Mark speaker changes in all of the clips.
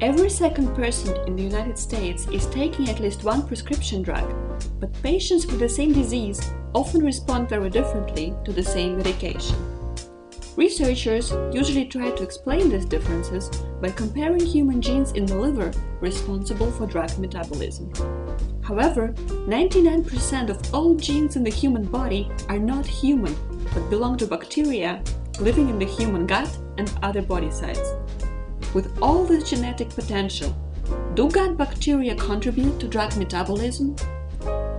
Speaker 1: Every second person in the United States is taking at least one prescription drug, but patients with the same disease often respond very differently to the same medication. Researchers usually try to explain these differences by comparing human genes in the liver responsible for drug metabolism. However, 99% of all genes in the human body are not human, but belong to bacteria living in the human gut and other body sites. With all this genetic potential, do gut bacteria contribute to drug metabolism?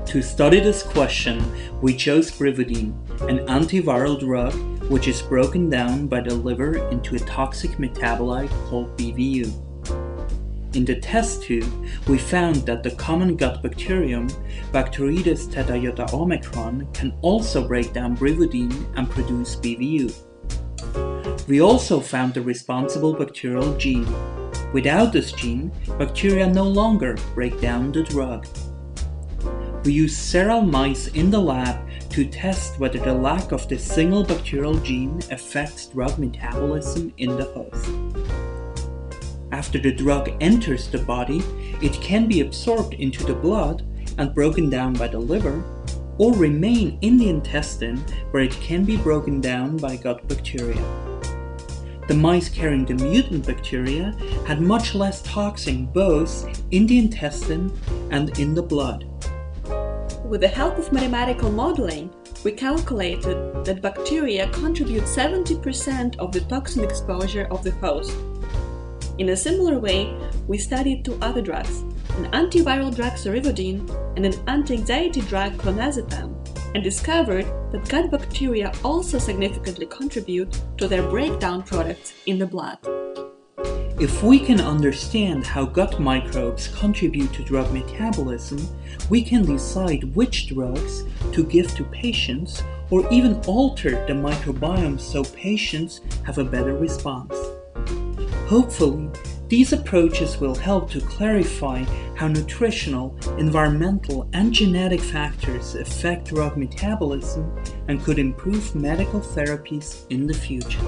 Speaker 2: To study this question, we chose brivudine, an antiviral drug which is broken down by the liver into a toxic metabolite called BVU. In the test tube, we found that the common gut bacterium, Bacteroides theta omicron, can also break down brivudine and produce BVU. We also found the responsible bacterial gene. Without this gene, bacteria no longer break down the drug. We used several mice in the lab to test whether the lack of this single bacterial gene affects drug metabolism in the host. After the drug enters the body, it can be absorbed into the blood and broken down by the liver, or remain in the intestine where it can be broken down by gut bacteria. The mice carrying the mutant bacteria had much less toxin both in the intestine and in the blood.
Speaker 1: With the help of mathematical modeling, we calculated that bacteria contribute 70% of the toxin exposure of the host. In a similar way, we studied two other drugs, an antiviral drug cerevodine and an anti-anxiety drug clonazepam, and discovered that gut bacteria also significantly contribute to their breakdown products in the blood.
Speaker 2: If we can understand how gut microbes contribute to drug metabolism, we can decide which drugs to give to patients or even alter the microbiome so patients have a better response. Hopefully, these approaches will help to clarify how nutritional, environmental, and genetic factors affect drug metabolism and could improve medical therapies in the future.